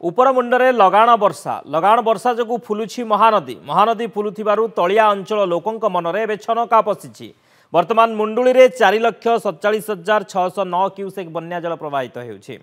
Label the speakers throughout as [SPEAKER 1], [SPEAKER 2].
[SPEAKER 1] उपरमुंडरे लगाण वर्षा जो फुलुछि महानदी महानदी फुलुथिबारु तलिया अंचल लोकंक मनरे एबे छनका पशिछि। वर्तमान मुंडुली रे 4,47,609 क्यूसेक बन्या जल प्रवाहित हेउछि।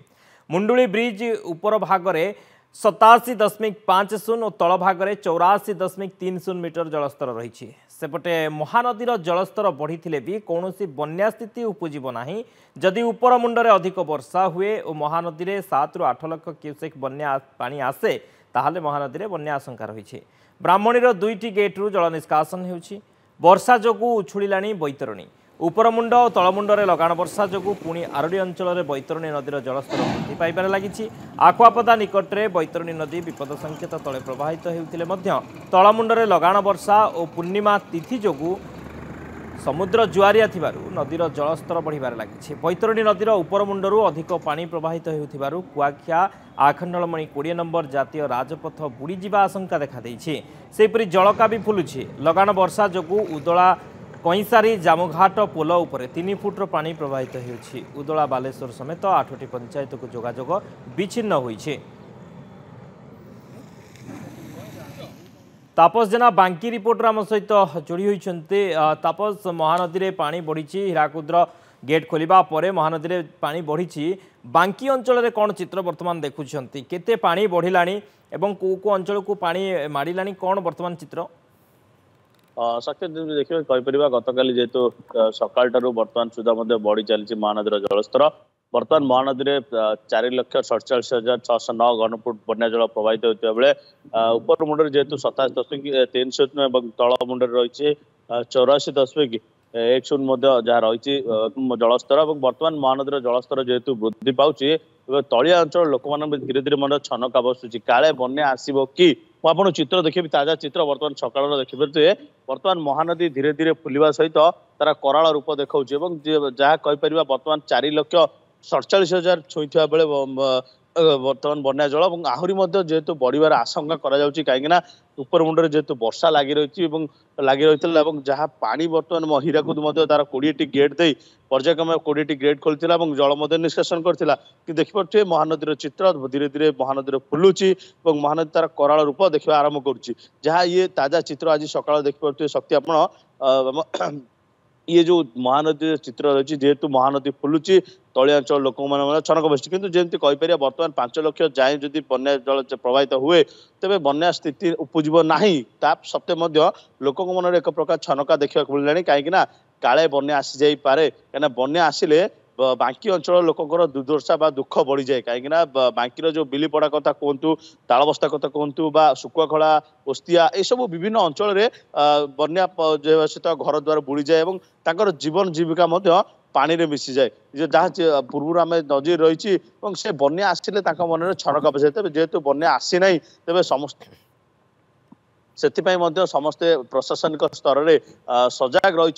[SPEAKER 1] मुंडुली ब्रिज उपर भागरे 87.50 और तल भागरे 84.30 मीटर जलस्तर रही। सेपटे महानदीर जलस्तर बढ़ी भी कौन बन्या स्थिति उपजीव नाही। जदि उपर मुंडरे अधिक वर्षा हुए और महानदी में 7 ରୁ 8 लाख क्यूसेक बन्या पानी आसे ताहले महानदी में बन्या आशंका रही। ब्राह्मणीर 2टी गेट्रु जल निष्कासन होउछि। वर्षा जोगु उछुळिलाणी बैतरणी। उपरमुंड और तलमुंडरे लगाण वर्षा जोगु पुणी आरडी अंचल में बैतरणी नदीर जलस्तर वृद्धि पाइबार लगी। आखुआपदा निकट में बैतरणी नदी विपद संकेत तले प्रवाहित होउथिले मध्य तलमुंडरे लगाण वर्षा और पूर्णिमा तिथि जोगु समुद्र जुआरिया थिबारु नदीर जलस्तर बढ़िबार लगी। बैतरणी नदीर उपरमुंडरू अधिक पानी प्रवाहित होउथिबारु कुआखिया आखंडलमणि 20 नंबर जातीय राजपथ बुड़ी जिबा आशंका देखा देइछि। सेपरि जलका भी फुलुछि। लगाण वर्षा जोगु उदला कईसारी जामुघाट पोल उपर 3 फुट्र पानी प्रवाहित होउछि। उदला बालेश्वर समेत 8टी पंचायत को जोगाजोग विच्छिन्न होइछि। तापस जेना बांकी रिपोर्टर आम सहित जोड़ी होइछन्ते। तापस, महानदी रे पानी बढ़ी। हीराकुद्र गेट खोलिबा परे महानदी रे पानी बढ़ी। बांकी अंचल रे कौन चित्र वर्तमान देखुछन्ती? केते पानी बढ़िलाणी एवं को अंचल को पानी मारिलाणी कौन वर्तमान चित्र?
[SPEAKER 2] शक्ति देखिए कहीपर गतकाली जेहेतु सकाल बर्तमान सुधा बढ़ी चली महानदी जलस्तर। बर्तमान महानदी में 4,47,609 घनफुट बन्या जल प्रवाहित होता बेले उपर मुंडे जेहेतु 27.30 और तल मुंडे रही 84.10 जहाँ रही जलस्तर। बर्तमान महानदी जलस्तर जेहेतु वृद्धि पाँच तलिया अंचल लोक मैंने धीरे धीरे मन छनका बसुची काले बन्या आसब कि मुझे चित्र देखी ताजा चित्र बर्तमान सकाल देखिपे। बर्तमान महानदी धीरे धीरे फुलवा सहित तार कराल रूप देखा जहाँ कहीपर बर्तमान 4,47,000 छुईवा बेले बर्तमान बन्या जल और आहरी जेहेतु बढ़िबार आशंका कहीं उपर मुंडे जेहेतु वर्षा लगी रही जहाँ पानी बर्तमान हीराकुद तार 20टी गेट दे पर्यायक्रमे 20टी गेट खोली जल निष्कासन करथिला कि देखिपे महानदी चित्र धीरे धीरे महानदी फुलुची और महानदी तार कराल रूप देखा आरंभ करुच्ची। जहाँ ये ताजा चित्र आज सकाल देखिपे शक्ति आपण ये जो महानदी चित्र रही जेहेतु महानदी फुलुची तलिया अंचल लोक मैंने छनक बस किंतु जमी कहीपर बर्तमान 5 लाख जाए जदि बन्या जल प्रवाहित हुए तेरे बन्या स्थिति उपजीव नहीं सत्वे लोक मन एक प्रकार छनका देखा मिलला कहीं काले बन्या आसी जाई पारे कहीं बन्या आसिले बांकी अंचल लोकंर दुर्दशा बा दुख बढ़ी जाए कहीं बांकीर जो बिलीपड़ा कथा कहतु तालबस्ता कथा कहतु बा सुकुआखला ओस्तिया ये सब विभिन्न अंचल में बन्या सहित घर द्वार बुड़ी जाए और जीवन जीविका पानी रे मिसी जाए जहाँ पूर्व आम नजर रही से बन्या आसिले मन छनका बसाए तेज जेहेतु बन्या आसी ना तेज समस्त से समस्ते प्रशासनिक स्तर में सजग रही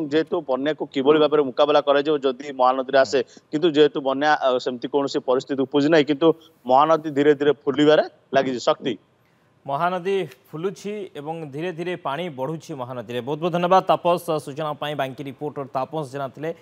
[SPEAKER 2] जेहेतु बन्या को किभली भाव में मुकाबला करी महानदी आसे किंतु जेहेतु बन्या सेमती कौन परिस्थिति उपजी ना किंतु महानदी धीरे धीरे फुलबार लगी। शक्ति
[SPEAKER 1] महानदी फुलुछि एवं धीरे धीरे पानी बढ़ुछि महानदी रे। बहुत बहुत धन्यवाद तापस सूचना बांकी रिपोर्टर तापस जेना थिले।